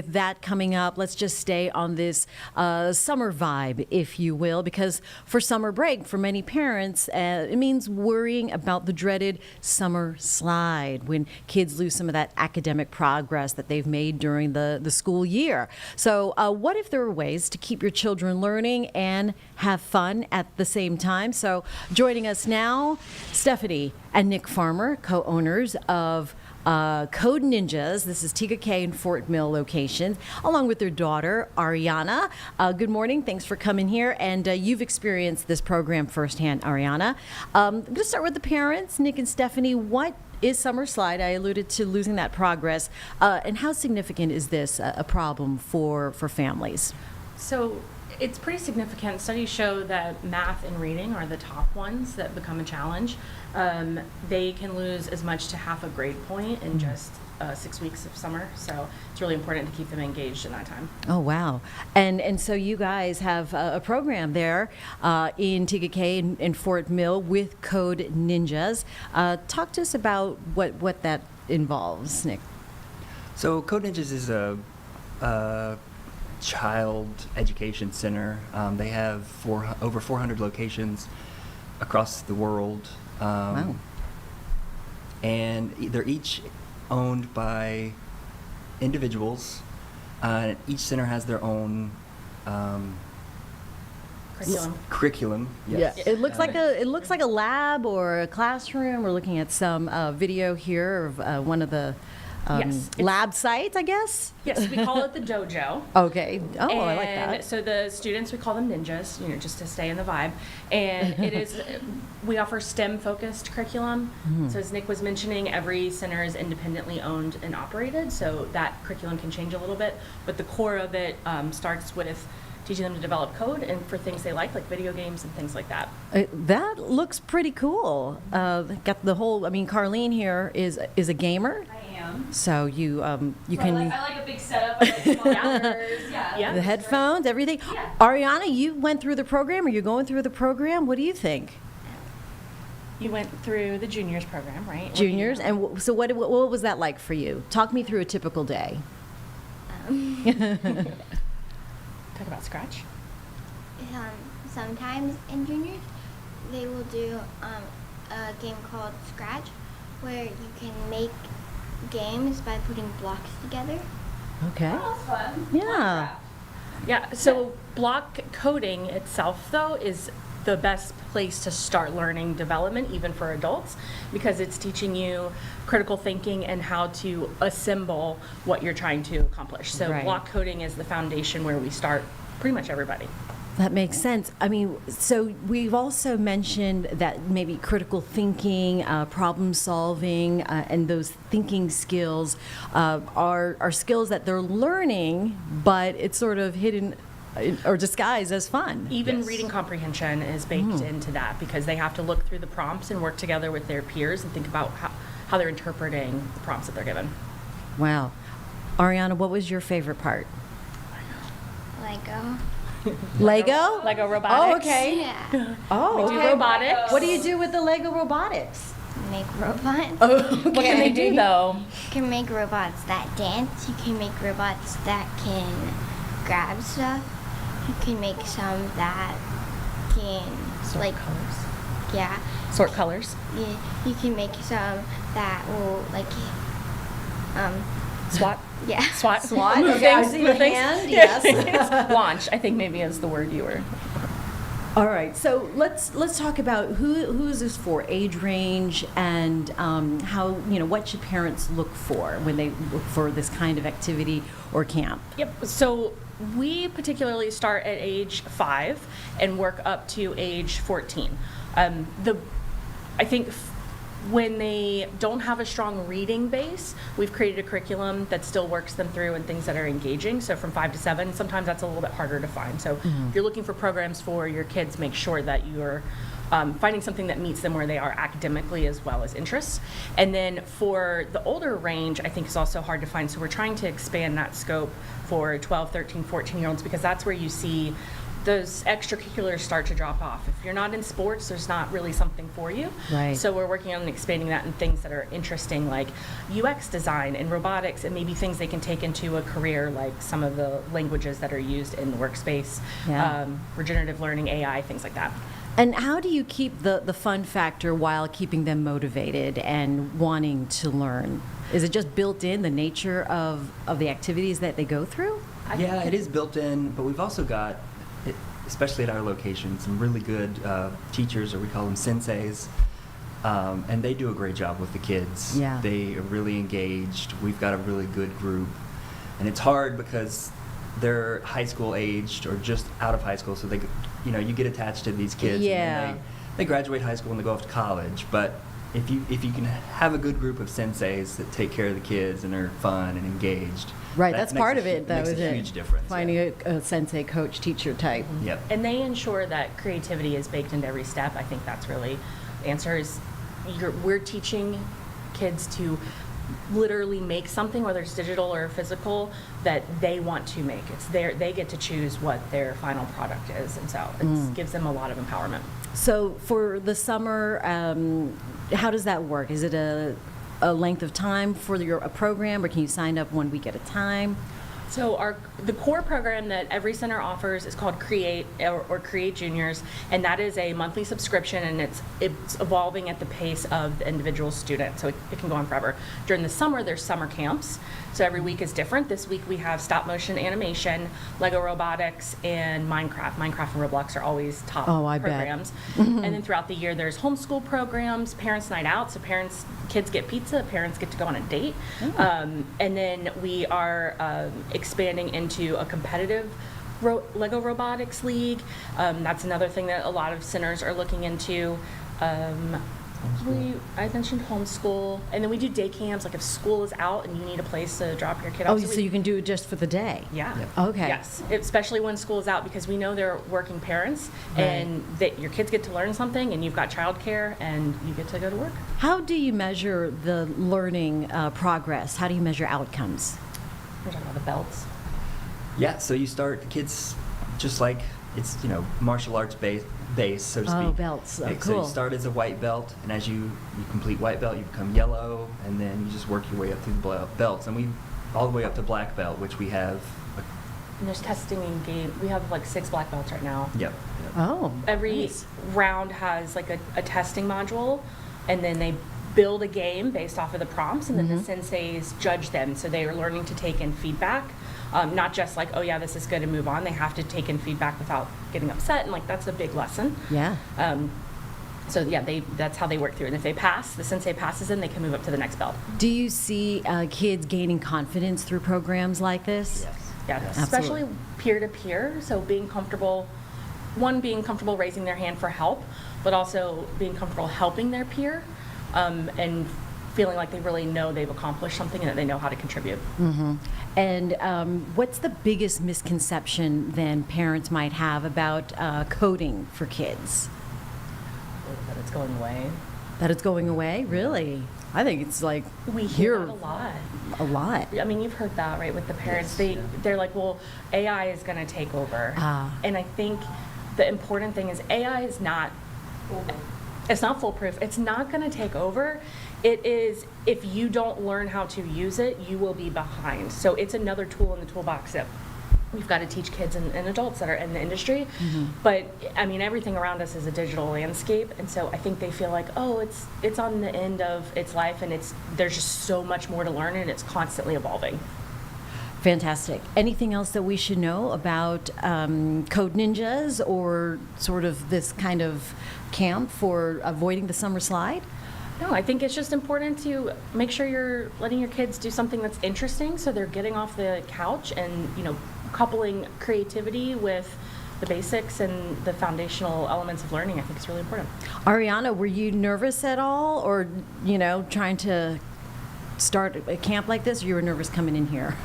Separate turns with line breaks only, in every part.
That coming up, let's just stay on this summer vibe, if you will, because for summer break, for many parents, it means worrying about the dreaded summer slide when kids lose some of that academic progress that they've made during the school year. So, what if there are ways to keep your children learning and have fun at the same time? So, joining us now, Stephanie and Nick Farmer, co-owners of Code Ninjas. This is Tega Cay and Fort Mill locations, along with their daughter, Ariana. Good morning. Thanks for coming here. And you've experienced this program firsthand, Ariana. I'm going to start with the parents, Nick and Stephanie. What is Summer Slide? I alluded to losing that progress. And how significant is this a problem for families?
So it's pretty significant. Studies show that math and reading are the top ones that become a challenge. They can lose as much to half a grade point in just 6 weeks of summer. So it's really important to keep them engaged in that time.
Oh, wow. And so you guys have a program there in Tega Cay in Fort Mill with Code Ninjas. Talk to us about what that involves, Nick.
So Code Ninjas is a child education center. They have over 400 locations across the world.
Wow.
And they're each owned by individuals. Each center has their own
Curriculum.
Yes.
Yeah. It looks like a lab or a classroom. We're looking at some video here of one of the
Yes,
lab sites, I guess.
Yes, we call it the dojo.
Okay. Oh, I like
And
that.
so the students, we call them ninjas, just to stay in the vibe. And it is, we offer STEM-focused curriculum. So as Nick was mentioning, every center is independently owned and operated, so that curriculum can change a little bit. But the core of it starts with teaching them to develop code and for things they like video games and things like that.
That looks pretty cool. Got the whole. I mean, Carlene here is a gamer.
I am.
So you can.
I like a big setup. I like monitors.
Yeah.
The headphones, everything.
Yeah.
Ariana, you went through the program, or you're going through the program. What do you think?
You went through the juniors program, right?
Juniors, and so what was that like for you? Talk me through a typical day.
Talk about Scratch.
Sometimes in juniors, they will do a game called Scratch, where you can make games by putting blocks together.
Okay.
Oh, that's fun.
Yeah.
Yeah, so block coding itself, though, is the best place to start learning development, even for adults, because it's teaching you critical thinking and how to assemble what you're trying to accomplish. So
Right.
block coding is the foundation where we start pretty much everybody.
That makes sense. I mean, so we've also mentioned that maybe critical thinking, problem solving, and those thinking skills are skills that they're learning, but it's sort of hidden or disguised as fun.
Even
Yes.
reading comprehension is baked into that because they have to look through the prompts and work together with their peers and think about how they're interpreting the prompts that they're given.
Wow. Ariana, what was your favorite part?
Lego.
Lego?
Lego robotics.
Oh, okay.
Yeah.
Oh,
We do
okay.
robotics.
What do you do with the Lego robotics?
Make robots.
What can they do, though?
You can make robots that dance. You can make robots that can grab stuff. You can make some that can
Sort colors.
yeah.
Sort colors.
You can make some that will
SWAT.
yeah.
SWAT.
SWAT?
Move
Okay, I
things,
see
move
your
things.
hand, yes.
Launch, I think maybe is the word you were.
All right, so let's talk about who is this for, age range, and how what should parents look for when they look for this kind of activity or camp?
Yep. So we particularly start at age 5 and work up to age 14. I think when they don't have a strong reading base, we've created a curriculum that still works them through and things that are engaging. So from 5 to 7, sometimes that's a little bit harder to find. So if you're looking for programs for your kids, make sure that you're finding something that meets them where they are academically as well as interests. And then for the older range, I think is also hard to find. So we're trying to expand that scope for 12, 13, 14-year-olds because that's where you see those extracurriculars start to drop off. If you're not in sports, there's not really something for you.
Right.
So we're working on expanding that in things that are interesting, like UX design and robotics, and maybe things they can take into a career, like some of the languages that are used in the workspace,
Yeah.
regenerative learning, AI, things like that.
And how do you keep the fun factor while keeping them motivated and wanting to learn? Is it just built in, the nature of the activities that they go through?
Yeah, it is built in, but we've also got, especially at our location, some really good teachers, or we call them senseis, and they do a great job with the kids.
Yeah.
They are really engaged. We've got a really good group, and it's hard because they're high school aged or just out of high school, so they, you get attached to these kids.
Yeah.
And then they graduate high school and they go off to college, but if you can have a good group of senseis that take care of the kids and are fun and engaged,
Right,
that
that's
makes
part
a
of it, though,
makes
is
a
it?
huge difference.
Finding
yeah.
a sensei, coach, teacher type.
Yep.
And they ensure that creativity is baked into every step. I think that's really the answer is we're teaching kids to literally make something, whether it's digital or physical, that they want to make. They get to choose what their final product is, and so it gives them a lot of empowerment.
So for the summer, how does that work? Is it a length of time for a program, or can you sign up 1 week at a time?
So the core program that every center offers is called Create or Create Juniors, and that is a monthly subscription, and it's evolving at the pace of the individual student, so it can go on forever. During the summer, there's summer camps, so every week is different. This week we have stop motion animation, Lego robotics, and Minecraft. Minecraft and Roblox are always top
Oh, I bet.
programs. And then throughout the year, there's homeschool programs, parents' night out, so kids get pizza, parents get to go on a date. And then we are expanding into a competitive Lego robotics league. That's another thing that a lot of centers are looking into. I mentioned homeschool, and then we do day camps, like if school is out and you need a place to drop your kid off.
Oh, so you can do it just for the day?
Yeah.
Okay.
Yes, especially when school is out, because we know they're working parents,
Right.
and that your kids get to learn something, and you've got childcare, and you get to go to work.
How do you measure the learning progress? How do you measure outcomes?
We're talking about the belts.
Yeah, so you start the kids just like it's martial arts base, so to speak.
Oh, belts. Oh,
So
cool.
you start as a white belt, and as you complete white belt, you become yellow, and then you just work your way up through the belts, and we all the way up to black belt, which we have.
And there's testing in game. We have like 6 black belts right now.
Yep.
Oh,
Every
nice.
round has like a testing module, and then they build a game based off of the prompts, and then the senseis judge them. So they are learning to take in feedback, not just like, oh yeah, this is good, and move on. They have to take in feedback without getting upset, and like that's a big lesson.
Yeah.
So yeah, that's how they work through it. And if they pass, the sensei passes them, they can move up to the next belt.
Do you see kids gaining confidence through programs like this?
Yes.
Yeah,
Yes.
especially peer to peer. So being comfortable raising their hand for help, but also being comfortable helping their peer, and feeling like they really know they've accomplished something and that they know how to contribute.
And what's the biggest misconception then parents might have about coding for kids?
That it's going away.
That it's going away? Really? I think it's like
We hear that a lot.
a lot.
I mean, you've heard that, right, with the parents. They're like, well, AI is going to take over.
Ah.
And I think the important thing is AI is not, it's not foolproof. It's not going to take over. It is, if you don't learn how to use it, you will be behind. So it's another tool in the toolbox that we've got to teach kids and adults that are in the industry. But I mean, everything around us is a digital landscape, and so I think they feel like, oh, it's on the end of its life, and there's just so much more to learn, and it's constantly evolving.
Fantastic. Anything else that we should know about Code Ninjas, or sort of this kind of camp for avoiding the summer slide?
No, I think it's just important to make sure you're letting your kids do something that's interesting, so they're getting off the couch and, coupling creativity with the basics and the foundational elements of learning. I think is really important.
Ariana, were you nervous at all, or, trying to start a camp like this, or you were nervous coming in here?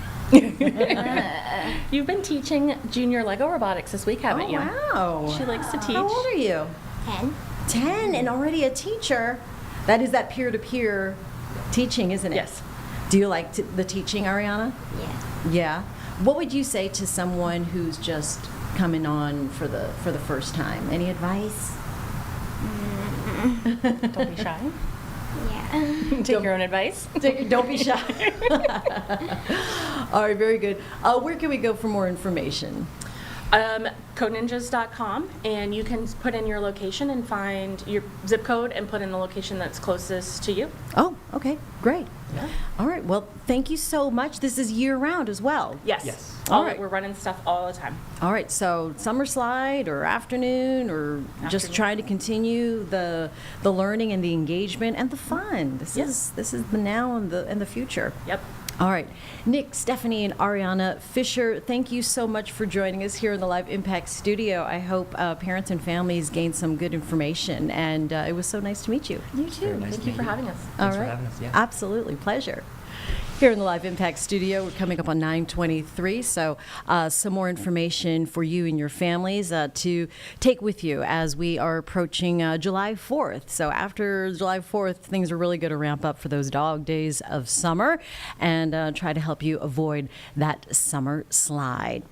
You've been teaching junior Lego robotics this week, haven't you?
Wow.
She likes to teach.
How old are you?
10.
10 and already a teacher. That is that peer-to-peer teaching, isn't it?
Yes.
Do you like the teaching, Ariana?
Yeah.
Yeah. What would you say to someone who's just coming on for the first time? Any advice?
Don't be shy.
Yeah.
Take your own advice.
Don't be shy. All right, very good. Where can we go for more information?
Codeninjas.com, and you can put in your location and find your zip code and put in the location that's closest to you.
Oh, okay, great.
Yeah.
All right, well, thank you so much. This is year-round as well.
Yes.
Yes.
All right.
We're running stuff all the time.
All right, so summer slide or afternoon or just
Afternoon.
trying to continue the learning and the engagement and the fun. This
Yes.
is the now and the future.
Yep.
All right. Nick, Stephanie, and Ariana Fisher, thank you so much for joining us here in the Live Impact Studio. I hope parents and families gained some good information, and it was so nice to meet you.
You too.
Very nice
Thank
to
you
meet
for
you.
having us.
Thanks
All
for
right.
having us, yeah.
Absolutely. Pleasure. Here in the Live Impact Studio, we're coming up on 9:23, so some more information for you and your families to take with you as we are approaching July 4th. So after July 4th, things are really going to ramp up for those dog days of summer and try to help you avoid that summer slide.